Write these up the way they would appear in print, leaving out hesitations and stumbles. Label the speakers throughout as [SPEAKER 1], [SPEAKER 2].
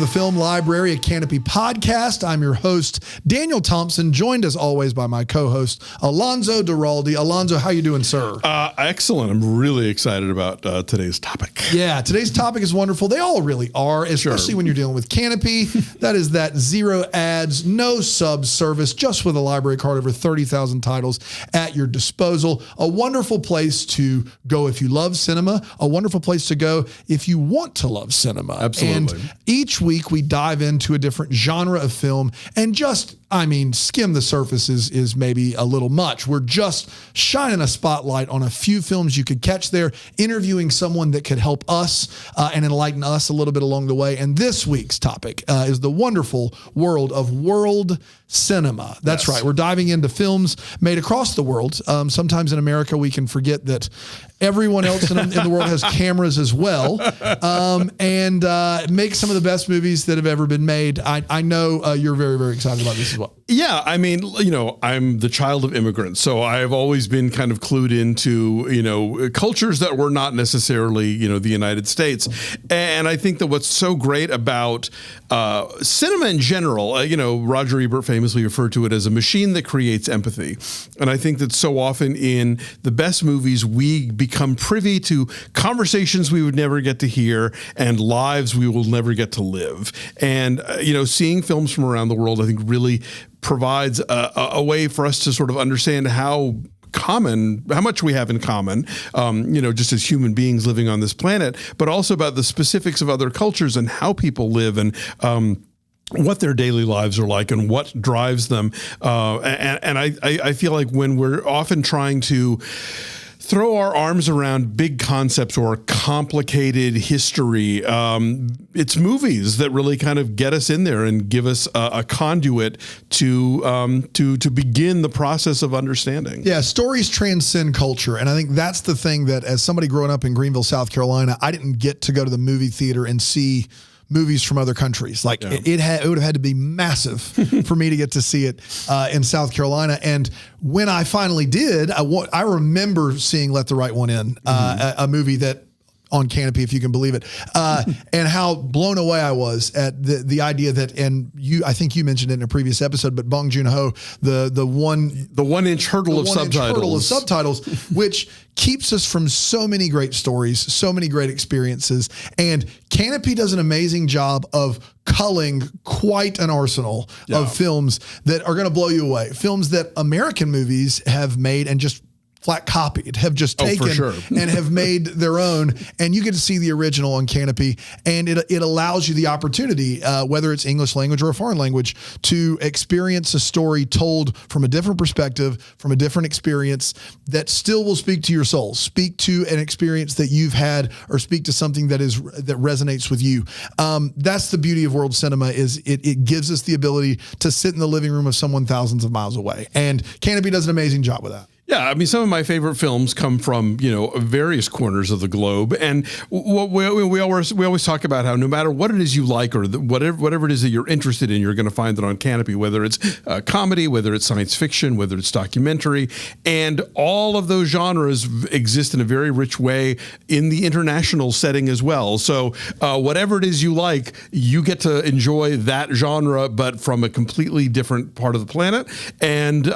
[SPEAKER 1] the Film Library, a Kanopy podcast. I'm your host, Daniel Thompson, joined as always by my co-host, Alonso Duralde. Alonso, how you doing, sir?
[SPEAKER 2] Excellent. I'm really excited about today's topic.
[SPEAKER 1] Yeah, today's topic is wonderful. They all really are, especially when you're dealing with Kanopy. That is that zero ads, no sub service, just with a library card, over 30,000 titles at your disposal. A wonderful place to go if you love cinema, a wonderful place to go if you want to love cinema.
[SPEAKER 2] Absolutely.
[SPEAKER 1] And each week we dive into a different genre of film and just, skim the surface is maybe a little much. We're just shining a spotlight on a few films you could catch there, interviewing someone that could help us and enlighten us a little bit along the way. And this week's topic is the wonderful world of world cinema. That's right. We're diving into films made across the world. Sometimes in America, we can forget that everyone else in the world has cameras as well, and make some of the best movies that have ever been made. I know you're very, very excited about this as well.
[SPEAKER 2] Yeah, I'm the child of immigrants, so I've always been kind of clued into, cultures that were not necessarily, the United States. And I think that what's so great about cinema in general, Roger Ebert famously referred to it as a machine that creates empathy. And I think that so often in the best movies, we become privy to conversations we would never get to hear and lives we will never get to live. And, seeing films from around the world, I think really provides a way for us to sort of understand how much we have in common, just as human beings living on this planet, but also about the specifics of other cultures and how people live and, what their daily lives are like and what drives them. And I feel like when we're often trying to throw our arms around big concepts or complicated history, it's movies that really kind of get us in there and give us a conduit to begin the process of understanding.
[SPEAKER 1] Yeah, stories transcend culture. And I think that's the thing that, as somebody growing up in Greenville, South Carolina, I didn't get to go to the movie theater and see movies from other countries. It would have had to be massive for me to get to see it in South Carolina. And when I finally did, I remember seeing Let the Right One In, a movie that on Kanopy, if you can believe it, and how blown away I was at the idea that, and I think you mentioned it in a previous episode, but Bong Joon-ho, the 1 inch hurdle of subtitles, which keeps us from so many great stories, so many great experiences. And Kanopy does an amazing job of culling quite an arsenal of films that are going to blow you away. Films that American movies have made and just flat copied, have just taken and have made their own, and you get to see the original on Kanopy, and it allows you the opportunity, whether it's English language or a foreign language, to experience a story told from a different perspective, from a different experience that still will speak to your soul, speak to an experience that you've had, or speak to something that resonates with you. That's the beauty of world cinema, is it gives us the ability to sit in the living room of someone thousands of miles away, and Kanopy does an amazing job with that.
[SPEAKER 2] Yeah, some of my favorite films come from, various corners of the globe. And we always talk about how no matter what it is you like, or whatever it is that you're interested in, you're going to find it on Kanopy, whether it's comedy, whether it's science fiction, whether it's documentary. And all of those genres exist in a very rich way in the international setting as well. So whatever it is you like, you get to enjoy that genre, but from a completely different part of the planet, and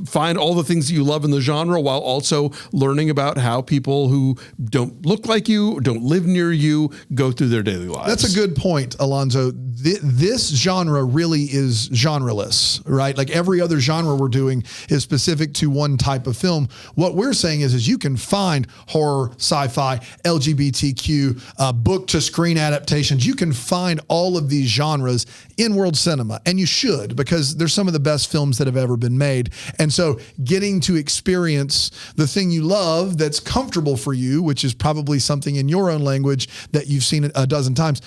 [SPEAKER 2] find all the things that you love in the genre, while also learning about how people who don't look like you, don't live near you, go through their daily lives.
[SPEAKER 1] That's a good point, Alonso. This genre really is genreless, right? Like every other genre we're doing is specific to one type of film. What we're saying is you can find horror, sci-fi, LGBTQ, book to screen adaptations. You can find all of these genres in world cinema, and you should, because they're some of the best films that have ever been made. And so getting to experience the thing you love that's comfortable for you, which is probably something in your own language that you've seen a dozen times,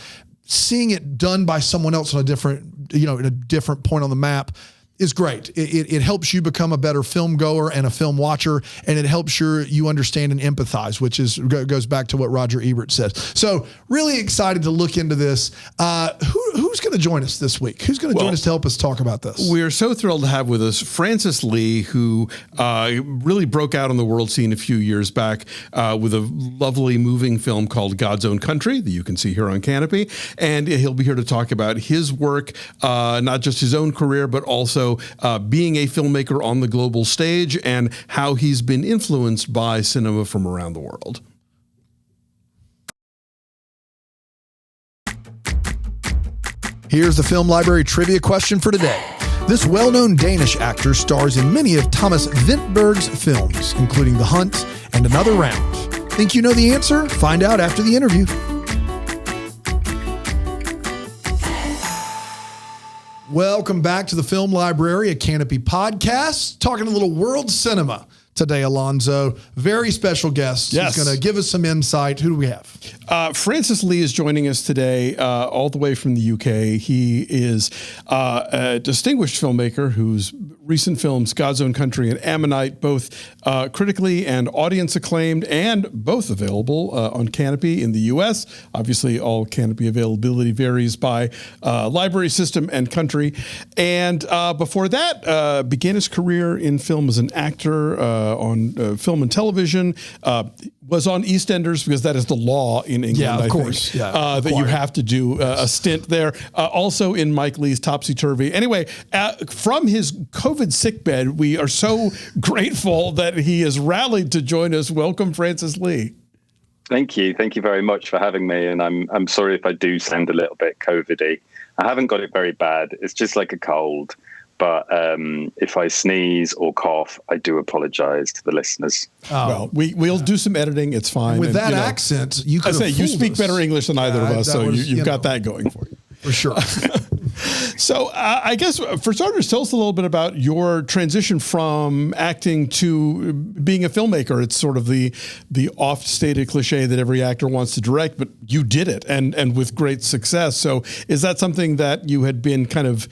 [SPEAKER 1] seeing it done by someone else on a different point on the map, is great. It helps you become a better film goer and a film watcher, and it helps you understand and empathize, which goes back to what Roger Ebert says. So really excited to look into this. Who's going to join us this week? Who's going to join us to help us talk about this?
[SPEAKER 2] We're so thrilled to have with us Francis Lee, who really broke out on the world scene a few years back with a lovely moving film called God's Own Country that you can see here on Kanopy. And he'll be here to talk about his work, not just his own career, but also being a filmmaker on the global stage and how he's been influenced by cinema from around the world.
[SPEAKER 1] Here's the Film Library trivia question for today. This well-known Danish actor stars in many of Thomas Vinterberg's films, including The Hunt and Another Round. Think you know the answer? Find out after the interview. Welcome back to the Film Library, a Kanopy podcast, talking a little world cinema today, Alonso. Very special guest.
[SPEAKER 2] Yes.
[SPEAKER 1] He's going to give us some insight. Who do we have?
[SPEAKER 2] Francis Lee is joining us today, all the way from the UK. He is a distinguished filmmaker whose recent films, God's Own Country and Ammonite, both critically and audience acclaimed, and both available on Kanopy in the US. Obviously, all Kanopy availability varies by library system and country. And before that, began his career in film as an actor on film and television. Was on EastEnders because that is the law in England.
[SPEAKER 1] Yeah, of
[SPEAKER 2] I
[SPEAKER 1] course.
[SPEAKER 2] think,
[SPEAKER 1] Yeah,
[SPEAKER 2] that you have to do a stint there. Also in Mike Leigh's Topsy Turvy. Anyway, from his COVID sickbed, we are so grateful that he has rallied to join us. Welcome, Francis Lee.
[SPEAKER 3] Thank you. Thank you very much for having me. And I'm sorry if I do sound a little bit COVID-y. I haven't got it very bad. It's just like a cold. But if I sneeze or cough, I do apologize to the listeners.
[SPEAKER 2] Well, we'll do some editing. It's fine.
[SPEAKER 1] With that accent, you could
[SPEAKER 2] you speak
[SPEAKER 1] us.
[SPEAKER 2] better English than either of us, so you've got that going for you.
[SPEAKER 1] For sure.
[SPEAKER 2] So I guess for starters, tell us a little bit about your transition from acting to being a filmmaker. It's sort of the oft-stated cliche that every actor wants to direct, but you did it and with great success. So is that something that you had been kind of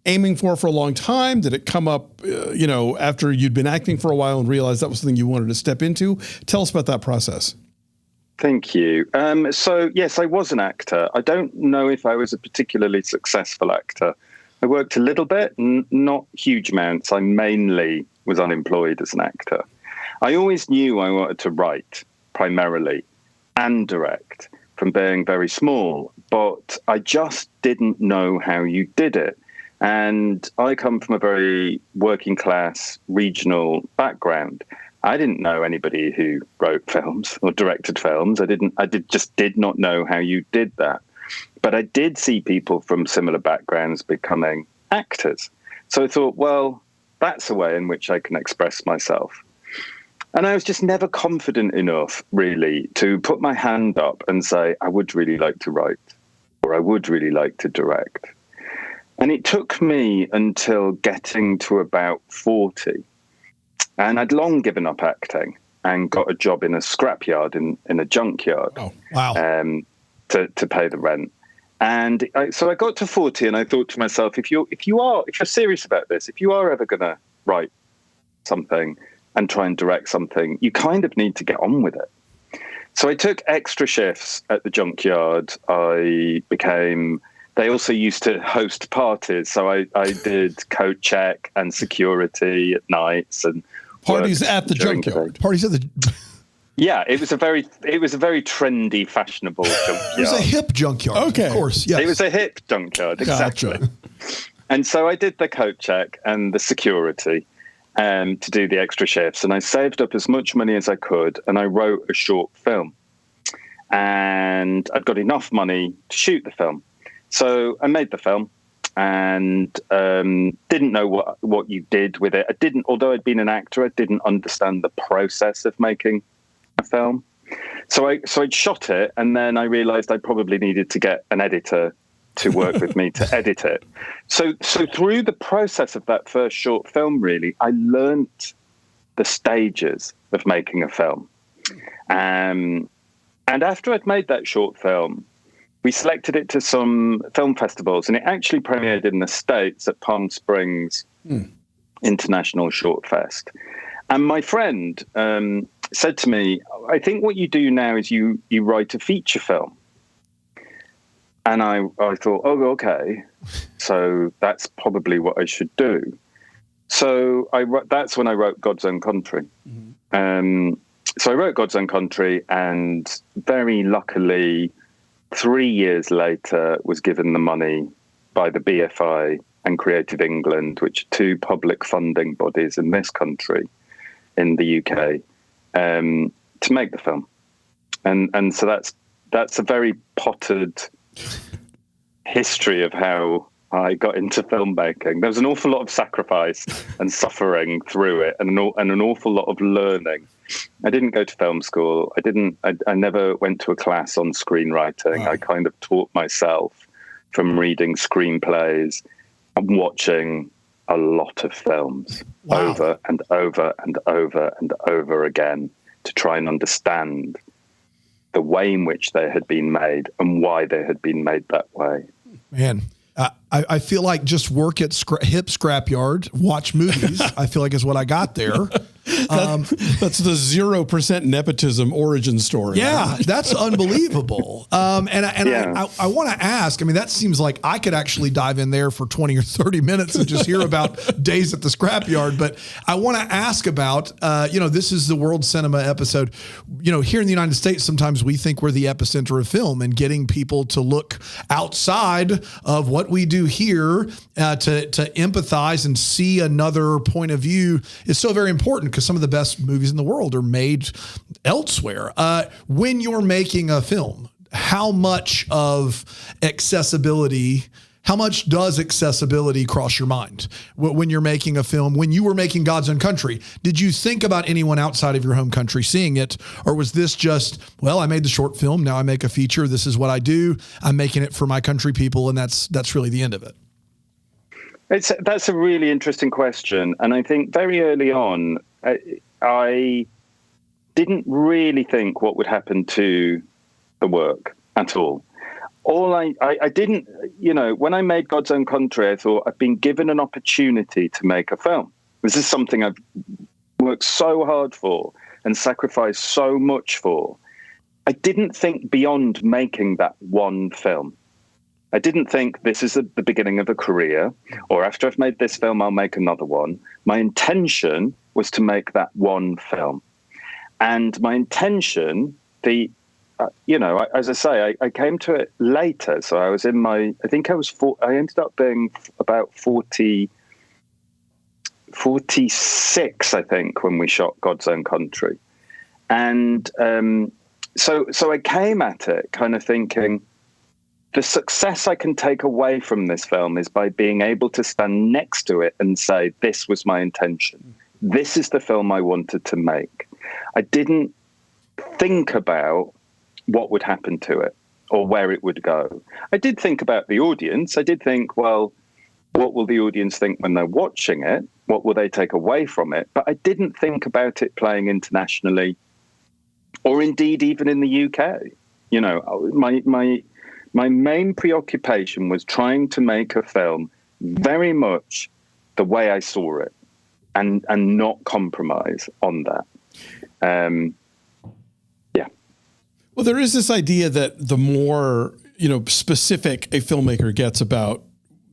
[SPEAKER 2] aiming for a long time? Did it come up, after you'd been acting for a while and realized that was something you wanted to step into? Tell us about that process.
[SPEAKER 3] Thank you. So, yes, I was an actor. I don't know if I was a particularly successful actor. I worked a little bit, not huge amounts. I mainly was unemployed as an actor. I always knew I wanted to write primarily and direct from being very small, but I just didn't know how you did it. And I come from a very working class regional background. I didn't know anybody who wrote films or directed films. I just did not know how you did that. But I did see people from similar backgrounds becoming actors. So I thought, well, that's a way in which I can express myself. And I was just never confident enough, really, to put my hand up and say, I would really like to write, or I would really like to direct. And it took me until getting to about 40. And I'd long given up acting and got a job in a scrapyard in a junkyard.
[SPEAKER 2] Oh, wow.
[SPEAKER 3] To pay the rent. And so I got to 40 and I thought to myself, if you're serious about this, if you are ever going to write something and try and direct something, you kind of need to get on with it. So I took extra shifts at the junkyard. They also used to host parties. So I did coat check and security at nights and
[SPEAKER 2] parties at the junkyard.
[SPEAKER 1] Parties at the.
[SPEAKER 3] Yeah, it was a very trendy, fashionable junkyard.
[SPEAKER 1] It was a hip junkyard.
[SPEAKER 2] Okay,
[SPEAKER 1] of course. Yes.
[SPEAKER 3] It was a hip junkyard, exactly.
[SPEAKER 2] Gotcha.
[SPEAKER 3] And so I did the coat check and the security to do the extra shifts, and I saved up as much money as I could, and I wrote a short film. And I'd got enough money to shoot the film. So I made the film and didn't know what you did with it. Although I'd been an actor, I didn't understand the process of making a film. So I'd shot it, and then I realized I probably needed to get an editor to work with me to edit it. So through the process of that first short film, really, I learnt the stages of making a film. And after I'd made that short film, we selected it to some film festivals, and it actually premiered in the States at Palm Springs International Short Fest. And my friend said to me, I think what you do now is you write a feature film. And I thought, oh, okay, so that's probably what I should do. So that's when I wrote God's Own Country. So I wrote God's Own Country, and very luckily, 3 years later, was given the money by the BFI and Creative England, which are two public funding bodies in this country, in the UK, to make the film. And so that's a very potted history of how I got into filmmaking. There was an awful lot of sacrifice and suffering through it, and an awful lot of learning. I didn't go to film school. I never went to a class on screenwriting. I kind of taught myself from reading screenplays and watching a lot of films over and over and over and over again to try and understand the way in which they had been made and why they had been made that way.
[SPEAKER 1] Man, I feel like just work at hip scrapyard, watch movies. I feel like is what I got there.
[SPEAKER 2] That's the 0% nepotism origin story.
[SPEAKER 1] Yeah, that's unbelievable. I want to ask, I mean, that seems like I could actually dive in there for 20 or 30 minutes and just hear about days at the scrapyard. But I want to ask about, this is the World Cinema episode. Here in the United States, sometimes we think we're the epicenter of film, and getting people to look outside of what we do here to empathize and see another point of view is so very important, because some of the best movies in the world are made elsewhere. When you're making a film, how much does accessibility cross your mind when you're making a film? When you were making God's Own Country, did you think about anyone outside of your home country seeing it? Or was this just, well, I made the short film, now I make a feature, this is what I do, I'm making it for my country people, and that's really the end of it?
[SPEAKER 3] That's a really interesting question. And I think very early on, I didn't really think what would happen to the work at all. I didn't, when I made God's Own Country, I thought I've been given an opportunity to make a film. This is something I've worked so hard for and sacrificed so much for. I didn't think beyond making that one film. I didn't think this is the beginning of a career, or after I've made this film, I'll make another one. My intention was to make that one film. And my intention, as I say, I came to it later. So I was in I ended up being about 46, I think, when we shot God's Own Country. And so I came at it kind of thinking, the success I can take away from this film is by being able to stand next to it and say, this was my intention. This is the film I wanted to make. I didn't think about what would happen to it or where it would go. I did think about the audience. I did think, well, what will the audience think when they're watching it? What will they take away from it? But I didn't think about it playing internationally, or indeed even in the UK. My main preoccupation was trying to make a film very much the way I saw it, and not compromise on that.
[SPEAKER 2] Well, there is this idea that the more, specific a filmmaker gets about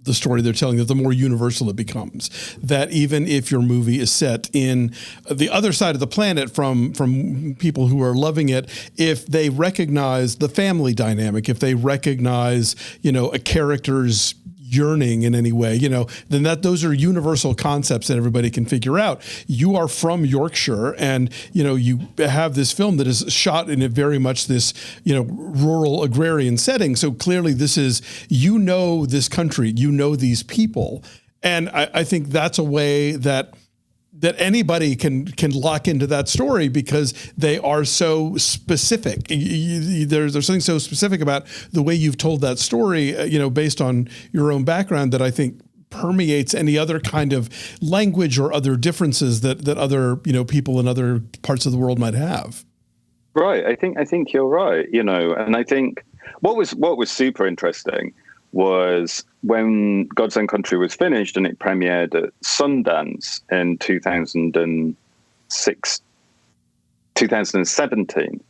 [SPEAKER 2] the story they're telling, that the more universal it becomes. That even if your movie is set in the other side of the planet from people who are loving it, if they recognize the family dynamic, if they recognize, a character's yearning in any way, then those are universal concepts that everybody can figure out. You are from Yorkshire, and you have this film that is shot in a very much this rural agrarian setting. So clearly, this is this country, these people, and I think that's a way that anybody can lock into that story, because they are so specific. There's something so specific about the way you've told that story, based on your own background, that I think permeates any other kind of language or other differences that other, people in other parts of the world might have.
[SPEAKER 3] Right. I think you're right. And I think what was super interesting was when God's Own Country was finished and it premiered at Sundance in 2017,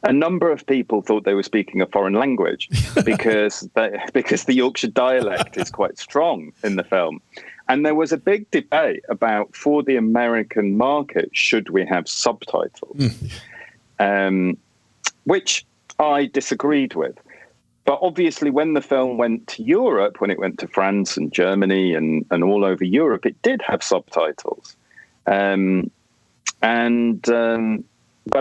[SPEAKER 3] a number of people thought they were speaking a foreign language because the Yorkshire dialect is quite strong in the film. And there was a big debate about, for the American market, should we have subtitles? Which I disagreed with. But obviously, when the film went to Europe, when it went to France and Germany and all over Europe, it did have subtitles. But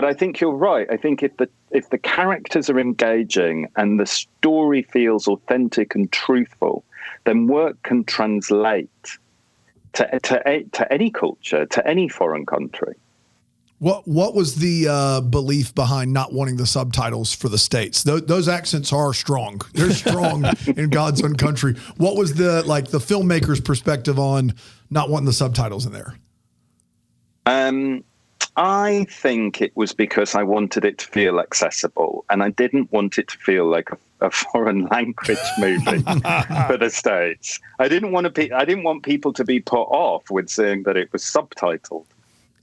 [SPEAKER 3] I think you're right. I think if the characters are engaging and the story feels authentic and truthful, then work can translate to any culture, to any foreign country.
[SPEAKER 1] What was the belief behind not wanting the subtitles for the States? Those accents are strong. They're strong in God's Own Country. What was the filmmaker's perspective on not wanting the subtitles in there?
[SPEAKER 3] I think it was because I wanted it to feel accessible, and I didn't want it to feel like a foreign language movie for the States. I didn't want people to be put off with saying that it was subtitled.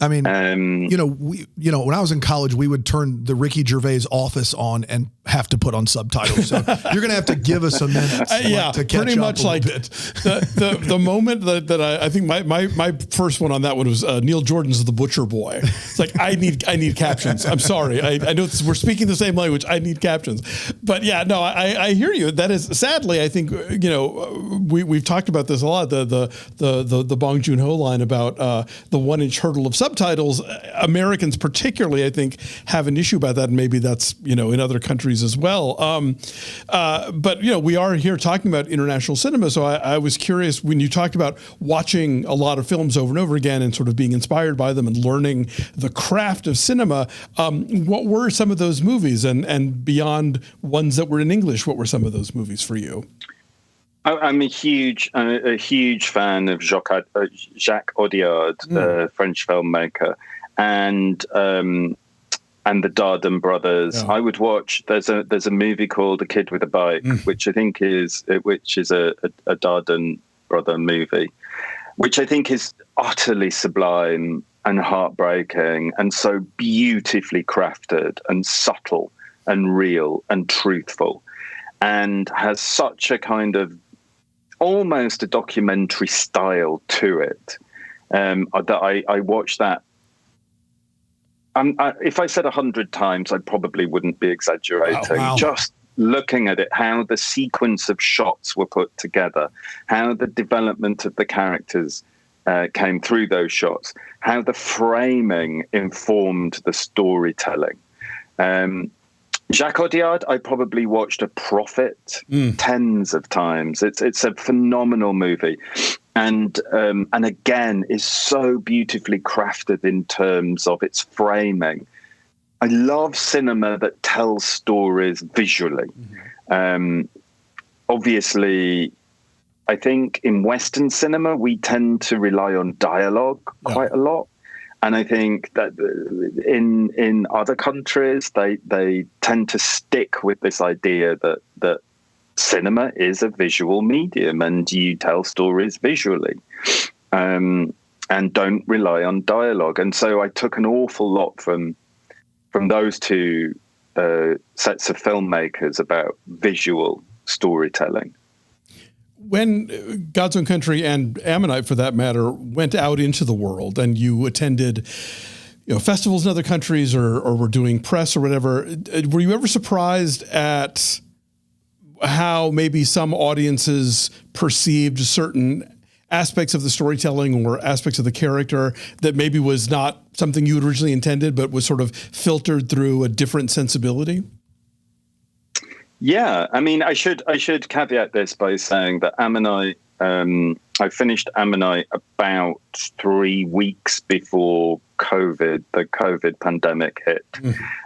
[SPEAKER 1] I mean, when I was in college, we would turn the Ricky Gervais Office on and have to put on subtitles. So you're going to have to give us a minute to catch
[SPEAKER 2] pretty
[SPEAKER 1] up
[SPEAKER 2] much
[SPEAKER 1] a
[SPEAKER 2] like
[SPEAKER 1] bit.
[SPEAKER 2] the moment that I think my first one on that one was Neil Jordan's The Butcher Boy. It's like, I need captions. I'm sorry. I know we're speaking the same language. I need captions. But yeah, no, I hear you. That is, sadly, I think, we've talked about this a lot, the Bong Joon-ho line about the 1-inch hurdle of subtitles. Americans particularly, I think, have an issue about that, and maybe that's in other countries as well. But we are here talking about international cinema, so I was curious when you talked about watching a lot of films over and over again and sort of being inspired by them and learning the craft of cinema. What were some of those movies, and beyond ones that were in English, what were some of those movies for you?
[SPEAKER 3] I'm a huge fan of Jacques Audiard, the French filmmaker, and the Dardenne Brothers. Yeah. I would watch. There's a movie called A Kid with a Bike, which I think is a Dardenne brother movie, which I think is utterly sublime and heartbreaking, and so beautifully crafted and subtle and real and truthful, and has such a kind of almost a documentary style to it, that I watched that. If I said 100 times, I probably wouldn't be exaggerating. Wow. Just looking at it, how the sequence of shots were put together, how the development of the characters came through those shots, how the framing informed the storytelling. Jacques Audiard, I probably watched A Prophet tens of times. It's a phenomenal movie, and again is so beautifully crafted in terms of its framing. I love cinema that tells stories visually. Obviously, I think in Western cinema we tend to rely on dialogue quite a lot. And I think that in other countries, they tend to stick with this idea that cinema is a visual medium and you tell stories visually, and don't rely on dialogue. And so I took an awful lot from those two sets of filmmakers about visual storytelling.
[SPEAKER 2] When God's Own Country and Ammonite, for that matter, went out into the world and you attended, festivals in other countries or were doing press or whatever, were you ever surprised at how maybe some audiences perceived certain aspects of the storytelling or aspects of the character that maybe was not something you had originally intended, but was sort of filtered through a different sensibility?
[SPEAKER 3] Yeah, I mean, I should caveat this by saying that Ammonite, I finished Ammonite about 3 weeks before the COVID pandemic hit.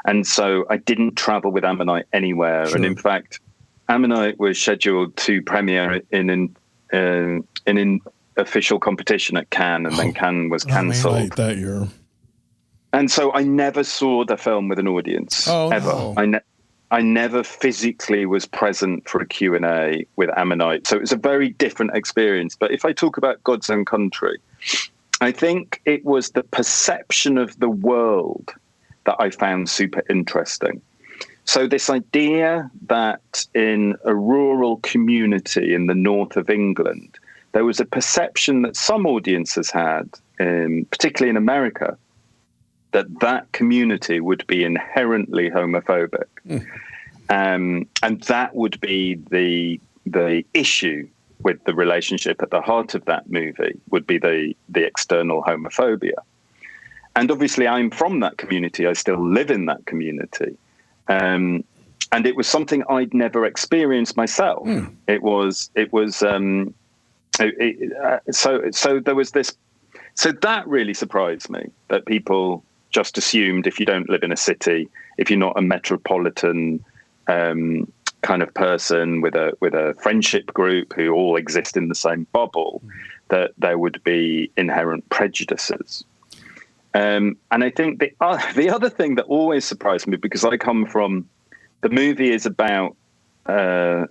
[SPEAKER 3] And so I didn't travel with Ammonite anywhere. Sure. And in fact, Ammonite was scheduled to premiere in an official competition at Cannes, and then Cannes was cancelled
[SPEAKER 2] that year.
[SPEAKER 3] And so I never saw the film with an audience ever. No. I never physically was present for a Q&A with Ammonite. So it was a very different experience. But if I talk about God's Own Country, I think it was the perception of the world that I found super interesting. So this idea that in a rural community in the north of England, there was a perception that some audiences had, particularly in America, that community would be inherently homophobic. And that would be the issue with the relationship at the heart of that movie, would be the external homophobia. And obviously I'm from that community. I still live in that community. And it was something I'd never experienced myself. So there was this, so that really surprised me, that people just assumed if you don't live in a city, if you're not a metropolitan kind of person with a friendship group who all exist in the same bubble, that there would be inherent prejudices. And I think the other thing that always surprised me, because I come from, the movie is about the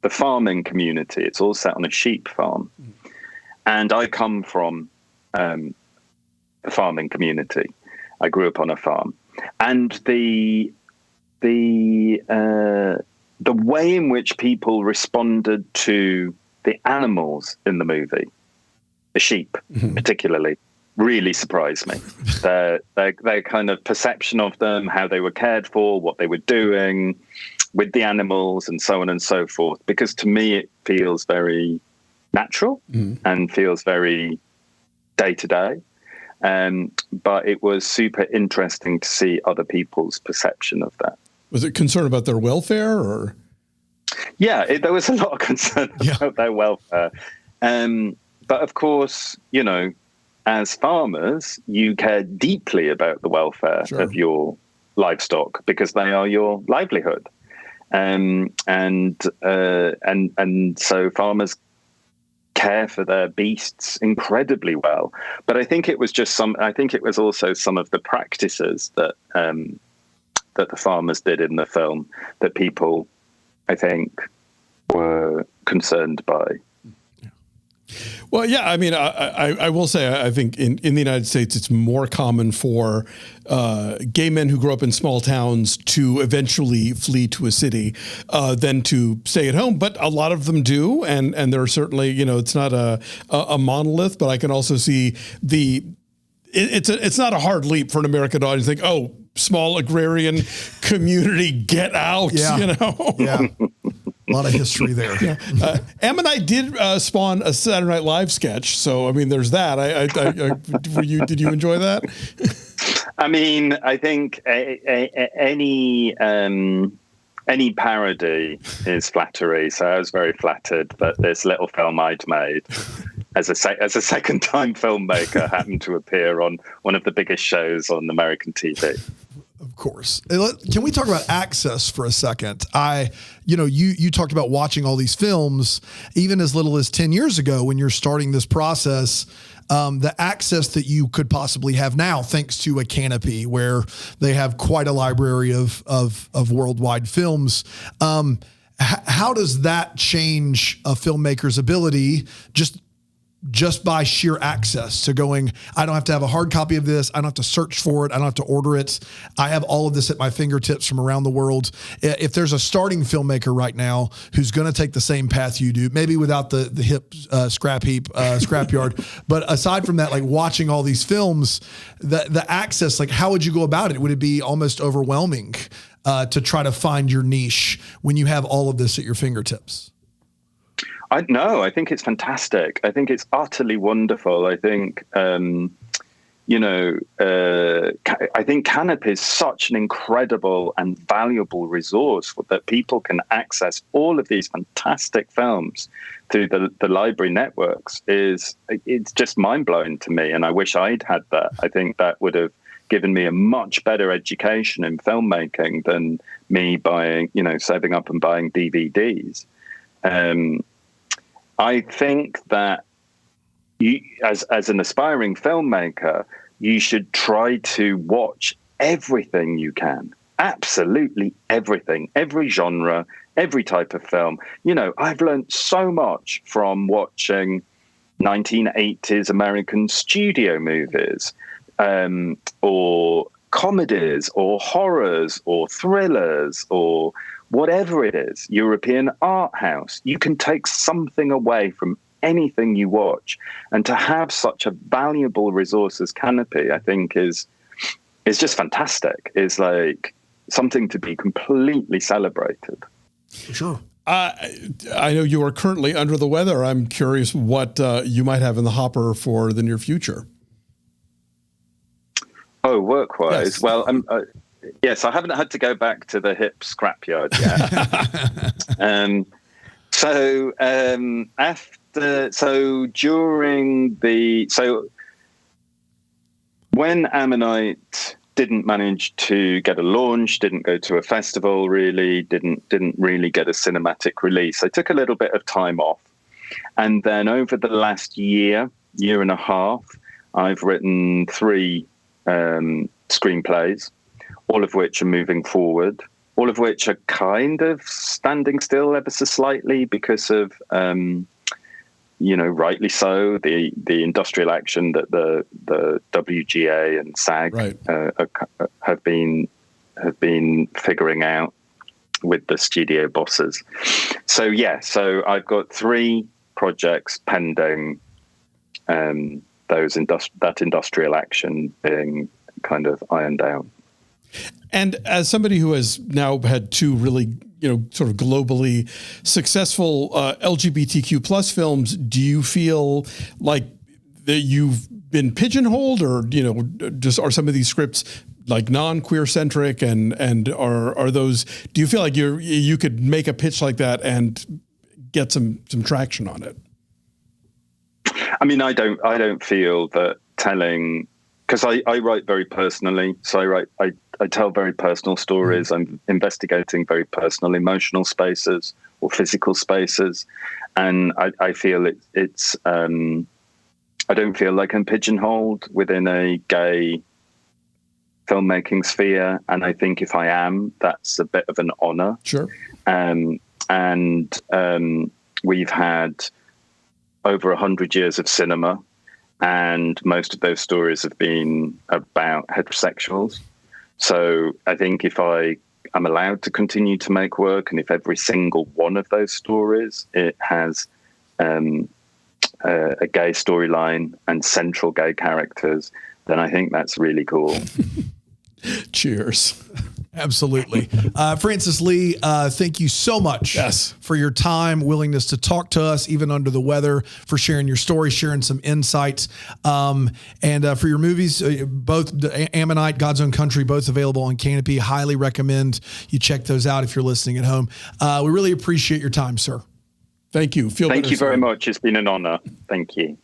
[SPEAKER 3] farming community. It's all set on a sheep farm. And I come from the farming community. I grew up on a farm. And the way in which people responded to the animals in the movie, the sheep particularly, really surprised me. Their kind of perception of them, how they were cared for, what they were doing with the animals, and so on and so forth. Because to me, it feels very natural and feels very day to day. But it was super interesting to see other people's perception of that.
[SPEAKER 2] Was it concern about their welfare, or?
[SPEAKER 3] Yeah, there was a lot of concern about their welfare. But of course, you know, as farmers, you care deeply about the welfare of your livestock, because they are your livelihood. And so farmers care for their beasts incredibly well. But I think it was also some of the practices that that the farmers did in the film that people, I think, were concerned by.
[SPEAKER 2] Well, yeah, I mean, I will say, I think in the United States, it's more common for gay men who grow up in small towns to eventually flee to a city than to stay at home. But a lot of them do. And there are certainly, you know, it's not a monolith, but I can also see it's not a hard leap for an American audience to think, oh, small agrarian community, get out, you know?
[SPEAKER 1] Yeah. A lot of history there.
[SPEAKER 2] Yeah. Ammonite did spawn a Saturday Night Live sketch, so I mean, there's that. Did you enjoy that?
[SPEAKER 3] I mean, I think any parody is flattery. So I was very flattered that this little film I'd made as a second-time filmmaker happened to appear on one of the biggest shows on American TV.
[SPEAKER 1] Of course. Can we talk about access for a second? You talked about watching all these films, even as little as 10 years ago when you're starting this process, the access that you could possibly have now, thanks to a Kanopy, where they have quite a library of worldwide films. How does that change a filmmaker's ability just by sheer access to going, I don't have to have a hard copy of this. I don't have to search for it. I don't have to order it. I have all of this at my fingertips from around the world. If there's a starting filmmaker right now who's going to take the same path you do, maybe without the hip scrapyard, but aside from that, like watching all these films, the access, like how would you go about it? Would it be almost overwhelming to try to find your niche when you have all of this at your fingertips?
[SPEAKER 3] I think it's fantastic. I think it's utterly wonderful. I think, I think Kanopy is such an incredible and valuable resource that people can access all of these fantastic films through the library networks. It's just mind-blowing to me, and I wish I'd had that. I think that would have given me a much better education in filmmaking than me buying, saving up and buying DVDs. I think that you, as an aspiring filmmaker, you should try to watch everything you can absolutely everything, every genre, every type of film. I've learned so much from watching 1980s American studio movies, or comedies, or horrors, or thrillers, or whatever it is, European art house. You can take something away from anything you watch, and to have such a valuable resource as Kanopy, I think is just fantastic. It's like something to be completely celebrated.
[SPEAKER 1] Sure.
[SPEAKER 2] I know you are currently under the weather. I'm curious what you might have in the hopper for the near future.
[SPEAKER 3] Oh, work-wise?
[SPEAKER 2] Yes.
[SPEAKER 3] Well, yes, I haven't had to go back to the hip scrapyard yet. When Ammonite didn't manage to get a launch, didn't go to a festival, really didn't really get a cinematic release, I took a little bit of time off, and then over the last year and a half, I've written 3 screenplays, all of which are moving forward, all of which are kind of standing still ever so slightly because of rightly so, the industrial action that the WGA and SAG have been figuring out with the studio bosses. So I've got 3 projects pending, that industrial action being kind of ironed out.
[SPEAKER 2] And as somebody who has now had 2 really, sort of globally successful LGBTQ plus films, do you feel like that you've been pigeonholed, or just are some of these scripts like non-queer centric, and are those? Do you feel like you could make a pitch like that and get some traction on it?
[SPEAKER 3] I mean, I don't feel that telling, because I write very personally, so I tell very personal stories. I'm investigating very personal emotional spaces or physical spaces. And I feel it's I don't feel like I'm pigeonholed within a gay filmmaking sphere. And I think if I am, that's a bit of an honor.
[SPEAKER 2] Sure.
[SPEAKER 3] We've had over 100 years of cinema, and most of those stories have been about heterosexuals. So I think if I am allowed to continue to make work, and if every single one of those stories, it has a gay storyline and central gay characters, then I think that's really cool.
[SPEAKER 2] Cheers.
[SPEAKER 1] Absolutely. Francis Lee, thank you so much for your time, willingness to talk to us, even under the weather, for sharing your story, sharing some insights, and for your movies, both Ammonite, God's Own Country, both available on Kanopy. Highly recommend you check those out if you're listening at home. We really appreciate your time, sir.
[SPEAKER 2] Thank you.
[SPEAKER 3] Thank you very much. It's been an honor. Thank you.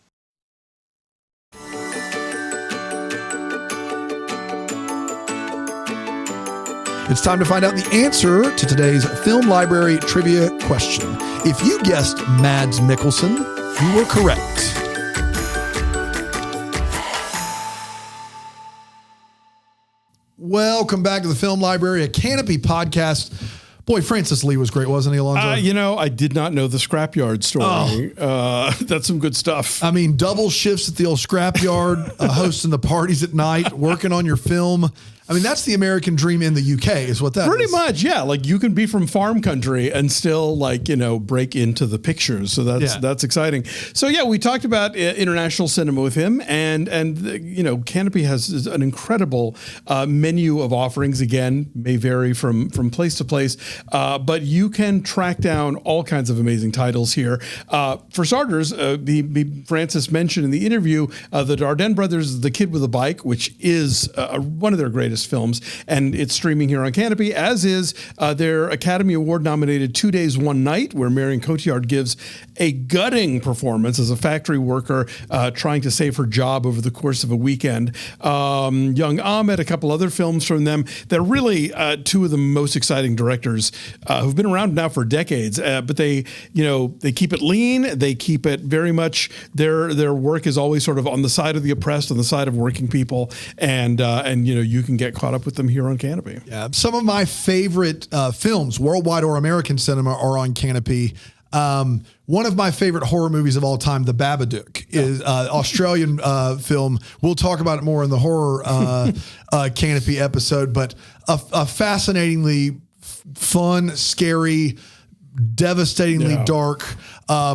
[SPEAKER 1] It's time to find out the answer to today's Film Library trivia question. If you guessed Mads Mikkelsen, you were correct. Welcome back to the Film Library, a Kanopy podcast. Boy, Francis Lee was great, wasn't he, Alonso?
[SPEAKER 2] I did not know the scrapyard story. That's some good stuff.
[SPEAKER 1] I mean, double shifts at the old scrapyard, hosting the parties at night, working on your film. I mean, that's the American dream in the UK is what that is.
[SPEAKER 2] Pretty much, yeah. Like you can be from farm country and still break into the pictures. So that's exciting. So yeah, we talked about international cinema with him, and Kanopy has an incredible menu of offerings. Again, may vary from place to place, but you can track down all kinds of amazing titles here. For starters, Francis mentioned in the interview the Dardenne Brothers, The Kid with a Bike, which is one of their greatest films, and it's streaming here on Kanopy, as is their Academy Award nominated 2 Days, One Night, where Marion Cotillard gives a gutting performance as a factory worker trying to save her job over the course of a weekend. Young Ahmed, a couple other films from them. They're really 2 of the most exciting directors who've been around now for decades, but they keep it lean. They keep it very much, their work is always sort of on the side of the oppressed, on the side of working people, and you can get get caught up with them here on Kanopy.
[SPEAKER 1] Yeah, some of my favorite films, worldwide or American cinema, are on Kanopy. One of my favorite horror movies of all time, The Babadook, is Australian film. We'll talk about it more in the horror Kanopy episode, but a fascinatingly fun, scary, devastatingly dark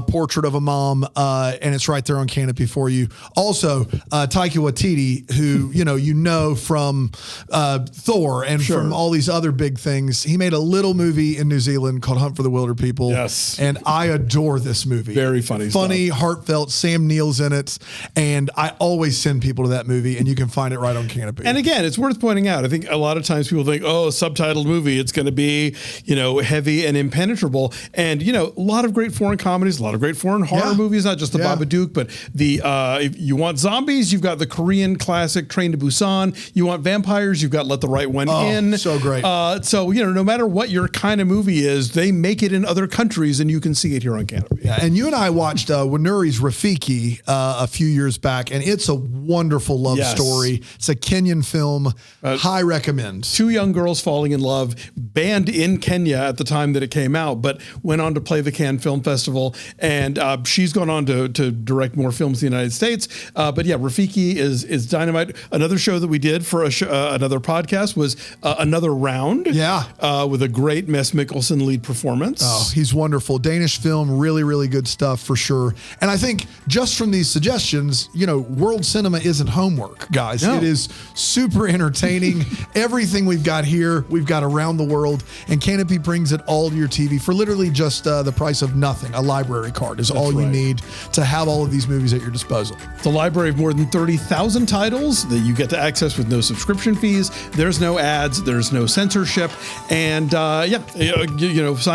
[SPEAKER 1] portrait of a mom, and it's right there on Kanopy for you. Also, Taika Waititi, who you know from Thor and from all these other big things. He made a little movie in New Zealand called Hunt for the Wilder People.
[SPEAKER 2] Yes,
[SPEAKER 1] and I adore this movie.
[SPEAKER 2] Very funny,
[SPEAKER 1] heartfelt. Sam Neill's in it, and I always send people to that movie, and you can find it right on Kanopy.
[SPEAKER 2] And again, it's worth pointing out. I think a lot of times people think, oh, a subtitled movie, it's going to be heavy and impenetrable. And a lot of great foreign comedies, a lot of great foreign horror movies, not just the Babadook, but the if you want zombies, you've got the Korean classic Train to Busan. You want vampires, you've got Let the Right One In.
[SPEAKER 1] So great.
[SPEAKER 2] So no matter what your kind of movie is, they make it in other countries, and you can see it here on Kanopy.
[SPEAKER 1] Yeah, and you and I watched Wanuri's Rafiki a few years back, and it's a wonderful love story. It's a Kenyan film. High recommend.
[SPEAKER 2] Two young girls falling in love, banned in Kenya at the time that it came out, but went on to play the Cannes Film Festival, and she's gone on to direct more films in the United States. But yeah, Rafiki is dynamite. Another show that we did for another podcast was Another Round.
[SPEAKER 1] Yeah,
[SPEAKER 2] with a great Mess Mikkelsen lead performance.
[SPEAKER 1] Oh, he's wonderful. Danish film, really, really good stuff for sure. And I think just from these suggestions, world cinema isn't homework, guys.
[SPEAKER 2] No.
[SPEAKER 1] It is super entertaining. Everything we've got here, we've got around the world, and Kanopy brings it all to your TV for literally just the price of nothing. A library card is all you need to have all of these movies at your disposal.
[SPEAKER 2] It's a library of more than 30,000 titles that you get to access with no subscription fees. There's no ads. There's no censorship. And sign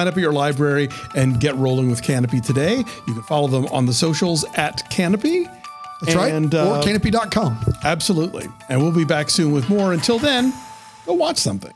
[SPEAKER 2] up at your library and get rolling with Kanopy today. You can follow them on the socials at Kanopy.
[SPEAKER 1] That's right. Or Kanopy.com.
[SPEAKER 2] Absolutely. And we'll be back soon with more. Until then, go watch something.